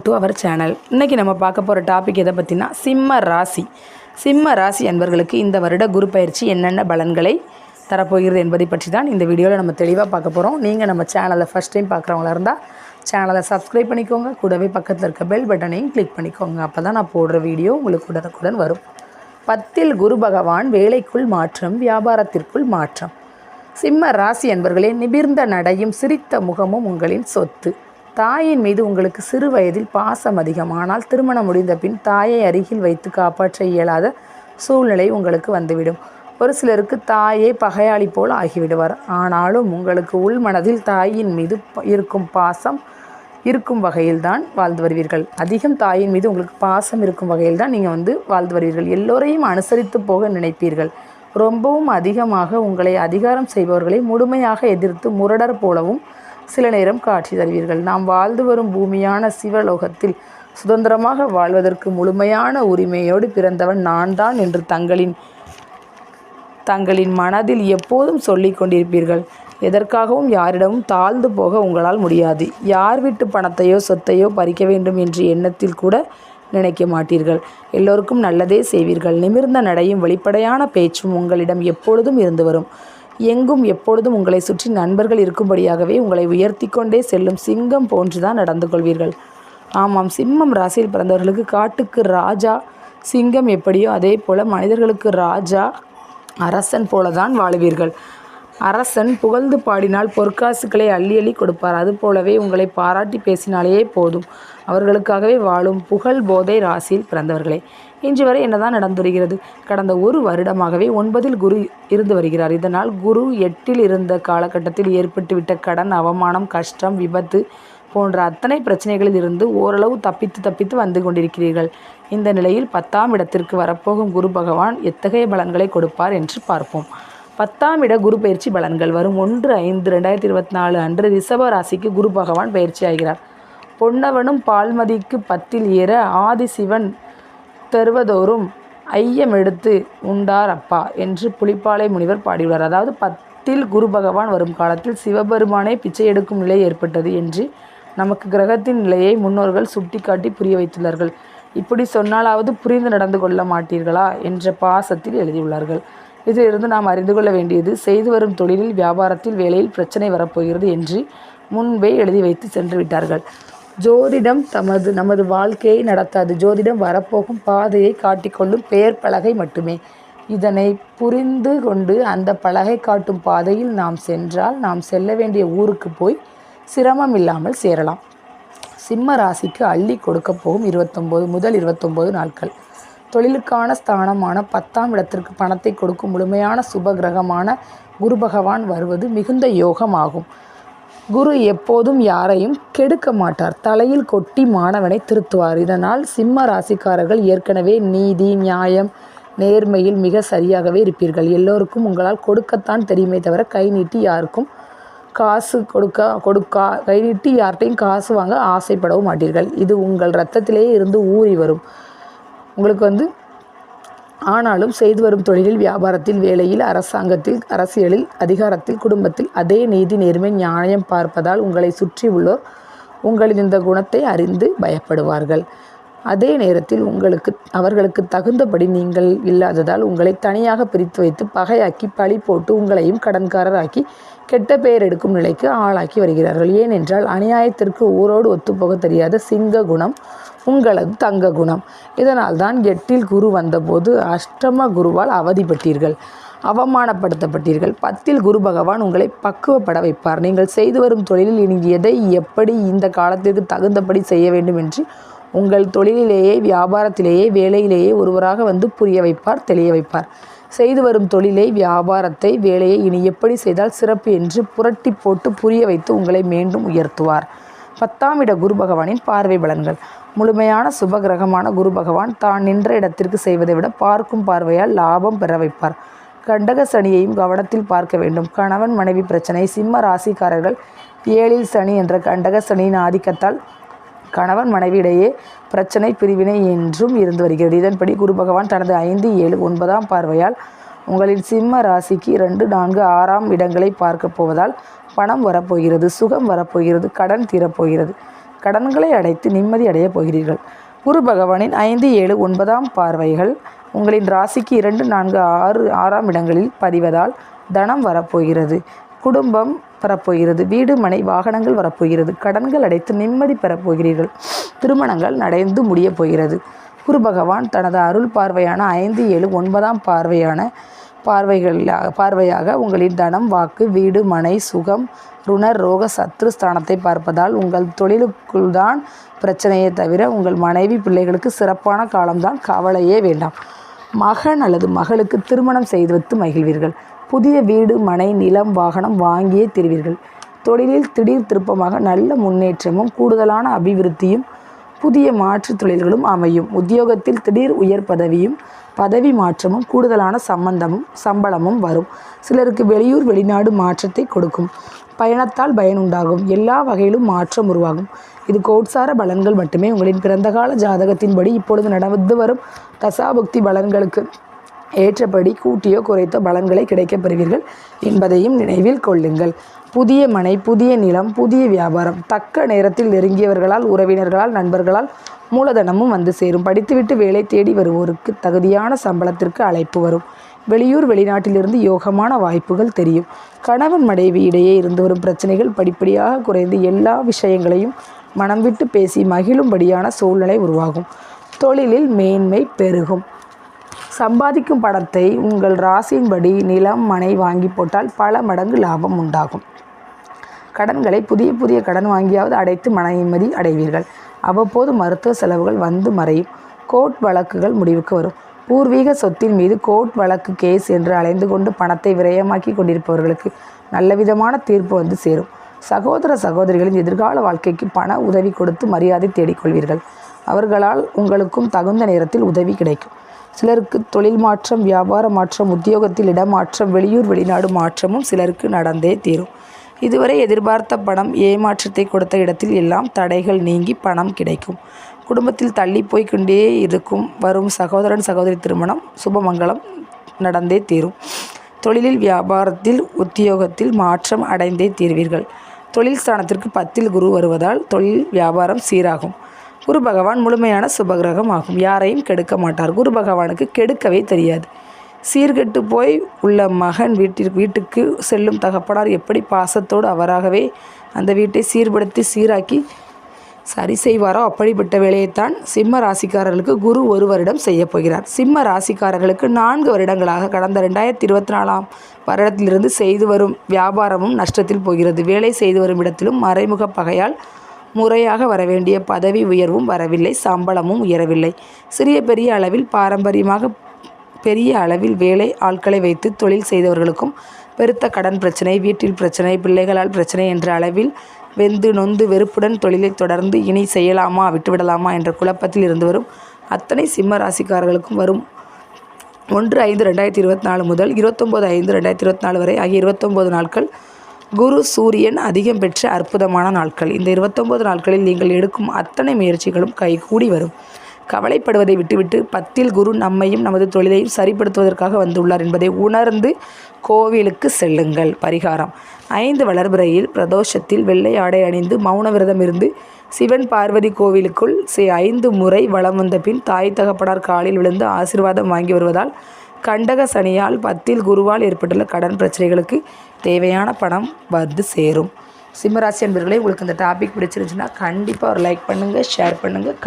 To our channel. இன்றைக்கி நம்ம பார்க்க போகிற டாபிக் எதை பற்றினா சிம்ம ராசி அன்பர்களுக்கு இந்த வருட குரு பயிற்சி என்னென்ன பலன்களை தரப்போகிறது என்பதை பற்றி தான் இந்த வீடியோவில் நம்ம தெளிவாக பார்க்க போகிறோம். நீங்கள் நம்ம சேனலை ஃபஸ்ட் டைம் பார்க்குறவங்களா இருந்தால் சேனலை சப்ஸ்கிரைப் பண்ணிக்கோங்க. கூடவே பக்கத்தில் இருக்க பெல் பட்டனையும் கிளிக் பண்ணிக்கோங்க. அப்போ தான் நான் போடுற வீடியோ உங்களுக்கு உடனுக்குடன் வரும். 10 குரு பகவான் வேலைக்குள் மாற்றம், வியாபாரத்திற்குள் மாற்றம். சிம்ம ராசி அன்பர்களே, நிமிர்ந்த நடையும் சிரித்த முகமும் உங்களின் சொத்து. தாயின் மீது உங்களுக்கு சிறு வயதில் பாசம் அதிகம். ஆனால் திருமணம் முடிந்த பின் தாயை அருகில் வைத்து காப்பாற்ற இயலாத சூழ்நிலை உங்களுக்கு வந்துவிடும். ஒரு சிலருக்கு தாயே பகையாளி போல் ஆகிவிடுவார். ஆனாலும் உங்களுக்கு உள்மனதில் தாயின் மீது இருக்கும் பாசம் இருக்கும் வகையில்தான் வாழ்ந்து வருவீர்கள். அதிகம் தாயின் மீது உங்களுக்கு பாசம் இருக்கும் வகையில் தான் நீங்கள் வாழ்ந்து வருவீர்கள். எல்லோரையும் அனுசரித்து போக நினைப்பீர்கள். ரொம்பவும் அதிகமாக உங்களை அதிகாரம் செய்பவர்களை முழுமையாக எதிர்த்து முரடர் போலவும் சில நேரம் காட்சி தருவீர்கள். நாம் வாழ்ந்து வரும் பூமியான சிவலோகத்தில் சுதந்திரமாக வாழ்வதற்கு முழுமையான உரிமையோடு பிறந்தவன் நான் தான் என்று தங்களின் மனதில் எப்போதும் சொல்லிக் கொண்டிருப்பீர்கள். எதற்காகவும் யாரிடமும் தாழ்ந்து போக உங்களால் முடியாது. யார் வீட்டு பணத்தையோ சொத்தையோ பறிக்க வேண்டும் என்ற எண்ணத்தில் கூட நினைக்க மாட்டீர்கள். எல்லோருக்கும் நல்லதே செய்வீர்கள். நிமிர்ந்த நடையும் வெளிப்படையான பேச்சும் உங்களிடம் எப்பொழுதும் இருந்து வரும். எங்கும் எப்பொழுதும் உங்களை சுற்றி நண்பர்கள் இருக்கும்படியாகவே உங்களை உயர்த்தி கொண்டே செல்லும் சிங்கம் போன்றுதான் நடந்து கொள்வீர்கள். ஆமாம், சிம்மம் ராசியில் பிறந்தவர்களுக்கு காட்டுக்கு ராஜா சிங்கம் எப்படியோ அதே போல மனிதர்களுக்கு ராஜா அரசன் போலதான் வாழுவீர்கள். அரசன் புகழ்ந்து பாடினால் பொற்காசுகளை அள்ளி அள்ளி கொடுப்பார். அதுபோலவே உங்களை பாராட்டி பேசினாலேயே போதும். அவர்களுக்காகவே வாழும் புகழ் போதை ராசியில் பிறந்தவர்களே. இன்று வரை என்னதான் நடந்து வருகிறது? கடந்த ஒரு வருடமாகவே 9 குரு இருந்து வருகிறார். இதனால் குரு 8 இருந்த காலகட்டத்தில் ஏற்பட்டுவிட்ட கடன், அவமானம், கஷ்டம், விபத்து போன்ற அத்தனை பிரச்சனைகளில் இருந்து ஓரளவு தப்பித்து வந்து கொண்டிருக்கிறீர்கள். இந்த நிலையில் 10ஆம் இடத்திற்கு வரப்போகும் குரு பகவான் எத்தகைய பலன்களை கொடுப்பார் என்று பார்ப்போம். 10ஆம் இட குரு பயிற்சி பலன்கள். வரும் 1/5/2024 அன்று ரிஷப ராசிக்கு குரு பகவான் பயிற்சி ஆகிறார். பொன்னவனும் பால்மதிக்கு 10 ஏற ஆதி சிவன் தருவதோறும் ஐயம் எடுத்து உண்டார் அப்பா என்று புலிப்பாலை முனிவர் பாடியுள்ளார். அதாவது 10 குரு பகவான் வரும் காலத்தில் சிவபெருமானே பிச்சை எடுக்கும் நிலை ஏற்பட்டது என்று நமக்கு கிரகத்தின் நிலையை முன்னோர்கள் சுட்டிக்காட்டி புரிய வைத்துள்ளார்கள். இப்படி சொன்னாலாவது புரிந்து நடந்து கொள்ள மாட்டீர்களா என்ற பாசத்தில் எழுதியுள்ளார்கள். இதிலிருந்து நாம் அறிந்து கொள்ள வேண்டியது, செய்து வரும் தொழிலில், வியாபாரத்தில், வேலையில் பிரச்சனை வரப்போகிறது என்று முன்பே எழுதி வைத்து சென்று விட்டார்கள். ஜோதிடம் நமது வாழ்க்கையை நடத்தாது. ஜோதிடம் வரப்போகும் பாதையை காட்டிக்கொள்ளும் பெயர் பலகை மட்டுமே. இதனை புரிந்து கொண்டு அந்த பலகை காட்டும் பாதையில் நாம் சென்றால் நாம் செல்ல வேண்டிய ஊருக்கு போய் சிரமம் இல்லாமல் சேரலாம். சிம்ம ராசிக்கு அள்ளி கொடுக்க போகும் 29 முதல் 29 நாட்கள். தொழிலுக்கான ஸ்தானமான 10ஆம் இடத்திற்கு பணத்தை கொடுக்கும் முழுமையான சுப கிரகமான குரு பகவான் வருவது மிகுந்த யோகமாகும். குரு எப்போதும் யாரையும் கெடுக்க மாட்டார். தலையில் கொட்டி மாணவனை திருத்துவார். இதனால் சிம்ம ராசிக்காரர்கள் ஏற்கனவே நீதி, நியாயம், நேர்மையில் மிக சரியாகவே இருப்பீர்கள். எல்லோருக்கும் உங்களால் கொடுக்கத்தான் தெரியுமே தவிர கை நீட்டி யாருக்கும் காசு கை நீட்டி யார்கிட்டையும் காசு வாங்க ஆசைப்படவும் மாட்டீர்கள். இது உங்கள் இரத்தத்திலேயே இருந்து ஊறி வரும் உங்களுக்கு ஆனாலும் செய்து வரும் தொழிலில், வியாபாரத்தில், வேலையில், அரசாங்கத்தில், அரசியலில், அதிகாரத்தில், குடும்பத்தில் அதே நீதி, நேர்மை, நியாயம் பார்ப்பதால் உங்களை சுற்றி உள்ளோர் உங்களின் இந்த குணத்தை அறிந்து பயப்படுவார்கள். அதே நேரத்தில் அவர்களுக்கு தகுந்தபடி நீங்கள் இல்லாததால் உங்களை தனியாக பிரித்து வைத்து பகையாக்கி பழி போட்டு உங்களையும் கடன்காரராக்கி கெட்ட பெயர் எடுக்கும் நிலைக்கு ஆளாக்கி வருகிறார்கள். ஏனென்றால் அநியாயத்திற்கு ஊரோடு ஒத்துப்போக தெரியாத சிங்க குணம் உங்களது தங்க குணம். இதனால் தான் 8 குரு வந்தபோது அஷ்டம குருவால் அவதிப்பட்டீர்கள், அவமானப்படுத்தப்பட்டீர்கள். 10 குரு பகவான் உங்களை பக்குவப்பட வைப்பார். நீங்கள் செய்து வரும் தொழிலில் இனி எதை எப்படி இந்த காலத்திற்கு தகுந்தபடி செய்ய வேண்டும் என்று உங்கள் தொழிலிலேயே, வியாபாரத்திலேயே, வேலையிலேயே ஒருவராக புரிய வைப்பார், தெளிய வைப்பார். செய்து வரும் தொழிலை, வியாபாரத்தை, வேலையை இனி எப்படி செய்தால் சிறப்பு என்று புரட்டி போட்டு புரிய வைத்து உங்களை மீண்டும் உயர்த்துவார். 10ஆம் இட குரு பகவானின் பார்வை பலன்கள். முழுமையான சுப கிரகமான குரு பகவான் தான் நின்ற இடத்திற்கு செய்வதை விட பார்க்கும் பார்வையால் லாபம் பெற வைப்பார். கண்டக சனியையும் கவனத்தில் பார்க்க வேண்டும். கணவன் மனைவி பிரச்சனை. சிம்ம ராசிக்காரர்கள் 7 சனி என்ற கண்டக சனியின் ஆதிக்கத்தால் கணவன் மனைவியிடையே பிரச்சனை, பிரிவினை என்றும் இருந்து வருகிறது. இதன்படி குரு பகவான் தனது 5, 7, 9ஆம் பார்வையால் உங்களின் சிம்ம ராசிக்கு 2, 4, 6ஆம் இடங்களை பார்க்க போவதால் பணம் வரப்போகிறது, சுகம் வரப்போகிறது, கடன் தீரப்போகிறது. கடன்களை அடைத்து நிம்மதி அடையப் போகிறீர்கள். குரு பகவானின் 5, 7, 9ஆம் பார்வைகள் உங்களின் ராசிக்கு 2, 4, 6, 6ஆம் இடங்களில் பதிவதால் தனம் வரப்போகிறது. குடும்பம் வரப்போகிறது. வீடு, மனை, வாகனங்கள் வரப்போகிறது. கடன்கள் அடைத்து நிம்மதி பெறப்போகிறீர்கள். திருமணங்கள் நடந்து முடியப் போகிறது. குரு பகவான் தனது அருள் பார்வையான 5, 7, 9ஆம் பார்வையாக உங்களின் தனம், வாக்கு, வீடு, மனை, சுகம், ருணர், ரோக, சத்ரு ஸ்தானத்தை பார்ப்பதால் உங்கள் தொழிலுக்குள் தான் பிரச்சனையே தவிர உங்கள் மனைவி, பிள்ளைகளுக்கு சிறப்பான காலம்தான். கவலையே வேண்டாம். மகன் அல்லது மகளுக்கு திருமணம் செய்து வைத்து மகிழ்வீர்கள். புதிய வீடு, மனை, நிலம், வாகனம் வாங்கியே தருவீர்கள். தொழிலில் திடீர் திருப்பமாக நல்ல முன்னேற்றமும் கூடுதலான அபிவிருத்தியும் புதிய மாற்று தொழில்களும் அமையும். உத்தியோகத்தில் திடீர் உயர் பதவியும் பதவி மாற்றமும் கூடுதலான சம்பளமும் வரும். சிலருக்கு வெளியூர், வெளிநாடு மாற்றத்தை கொடுக்கும். பயணத்தால் பயனுண்டாகும். எல்லா வகையிலும் மாற்றம் உருவாகும். இது கோட்சார பலன்கள் மட்டுமே. உங்களின் பிறந்தகால ஜாதகத்தின்படி இப்பொழுது நடந்து வரும் தசாபுக்தி பலன்களுக்கு ஏற்றபடி கூட்டியோ குறைத்த பலன்களை கிடைக்கப் பெறுவீர்கள் என்பதையும் நினைவில் கொள்ளுங்கள். புதிய மனை, புதிய நிலம், புதிய வியாபாரம், தக்க நேரத்தில் நெருங்கியவர்களால், உறவினர்களால், நண்பர்களால் மூலதனமும் வந்து சேரும். படித்துவிட்டு வேலை தேடி வருவோருக்கு தகுதியான சம்பளத்திற்கு அழைப்பு வரும். வெளியூர், வெளிநாட்டிலிருந்து யோகமான வாய்ப்புகள் தெரியும். கணவன் மனைவி இடையே இருந்து வரும் பிரச்சனைகள் படிப்படியாக குறைந்து எல்லா விஷயங்களையும் மனம் விட்டு பேசி மகிழும்படியான சூழ்நிலை உருவாகும். தொழிலில் மேன்மை பெருகும். சம்பாதிக்கும் பணத்தை உங்கள் ராசியின்படி நிலம், மனை வாங்கி போட்டால் பல மடங்கு லாபம் உண்டாகும். கடன்களை புதிய கடன் வாங்கியாவது அடைத்து மன நிம்மதி அடைவீர்கள். அவ்வப்போது மருத்துவ செலவுகள் வந்து மறையும். கோர்ட் வழக்குகள் முடிவுக்கு வரும். பூர்வீக சொத்தின் மீது கோர்ட் வழக்கு, கேஸ் என்று அலைந்து கொண்டு பணத்தை விரயமாக்கி கொண்டிருப்பவர்களுக்கு நல்லவிதமான தீர்ப்பு வந்து சேரும். சகோதர சகோதரிகளின் எதிர்கால வாழ்க்கைக்கு பண உதவி கொடுத்து மரியாதை தேடிக்கொள்வீர்கள். அவர்களால் உங்களுக்கும் தகுந்த நேரத்தில் உதவி கிடைக்கும். சிலருக்கு தொழில் மாற்றம், வியாபார மாற்றம், உத்தியோகத்தில் இடமாற்றம், வெளியூர், வெளிநாடு மாற்றமும் சிலருக்கு நடந்தே தீரும். இதுவரை எதிர்பார்த்த பணம் ஏமாற்றத்தை கொடுத்த இடத்தில் எல்லாம் தடைகள் நீங்கி பணம் கிடைக்கும். குடும்பத்தில் தள்ளி போய் கொண்டே இருக்கும் வரும் சகோதரன் சகோதரி திருமணம் சுபமங்கலம் நடந்தே தீரும். தொழிலில், வியாபாரத்தில், உத்தியோகத்தில் மாற்றம் அடைந்தே தீர்வீர்கள். தொழில் ஸ்தானத்திற்கு 10ல் குரு வருவதால் தொழில் வியாபாரம் சீராகும். குரு பகவான் முழுமையான சுபகிரகம் ஆகும். யாரையும் கெடுக்க மாட்டார். குரு பகவானுக்கு கெடுக்கவே தெரியாது. சீர்கெட்டு போய் உள்ள மகன் வீட்டுக்கு செல்லும் தகப்பனார் எப்படி பாசத்தோடு அவராகவே அந்த வீட்டை சீர்படுத்தி சீராக்கி சரி செய்வாரோ அப்படிப்பட்ட வேலையைத்தான் சிம்ம ராசிக்காரர்களுக்கு குரு 1 வருடம் செய்யப் போகிறார். சிம்ம ராசிக்காரர்களுக்கு 4 வருடங்களாக கடந்த 2024ஆம் வருடத்திலிருந்து செய்து வரும் வியாபாரமும் நஷ்டத்தில் போகிறது. வேலை செய்து வரும் இடத்திலும் மறைமுக பகையால் முறையாக வரவேண்டிய பதவி உயர்வும் வரவில்லை. சம்பளமும் உயரவில்லை. சிறிய பெரிய அளவில் பாரம்பரியமாக பெரிய அளவில் வேலை ஆட்களை வைத்து தொழில் செய்தவர்களுக்கும் பெருத்த கடன் பிரச்சனை, வீட்டில் பிரச்சனை, பிள்ளைகளால் பிரச்சனை என்ற அளவில் வெந்து நொந்து வெறுப்புடன் தொழிலை தொடர்ந்து இனி செய்யலாமா விட்டுவிடலாமா என்ற குழப்பத்தில் இருந்து வரும் அத்தனை சிம்ம ராசிக்காரர்களுக்கும் வரும் 1/5/2024 முதல் 29/5/2024 வரை ஆகிய 29 நாட்கள் குரு சூரியன் அதிகம் பெற்ற அற்புதமான நாட்கள். இந்த 29 நாட்களில் நீங்கள் எடுக்கும் அத்தனை முயற்சிகளும் கைகூடி வரும். கவலைப்படுவதை விட்டுவிட்டு 10ல் குரு நம்மையும் நமது தொழிலையும் சரிப்படுத்துவதற்காக வந்துள்ளார் என்பதை உணர்ந்து கோவிலுக்கு செல்லுங்கள். பரிகாரம்: 5 வளர்பிறையில் பிரதோஷத்தில் வெள்ளை ஆடை அணிந்து மௌன விரதம் இருந்து சிவன் பார்வதி கோவிலுக்குள் 5 முறை வலம் வந்த பின் தாய் தகப்பனார் காலில் விழுந்து ஆசீர்வாதம் வாங்கி வருவதால் கண்டக சனியால் 10ல் குருவால் ஏற்பட்டுள்ள கடன் பிரச்சனைகளுக்கு தேவையான பணம் வந்து சேரும். சிம்மராசி அன்பர்களே, உங்களுக்கு இந்த டாபிக் பிடிச்சிருந்துச்சுன்னா கண்டிப்பாக ஒரு லைக் பண்ணுங்கள், ஷேர் பண்ணுங்கள்,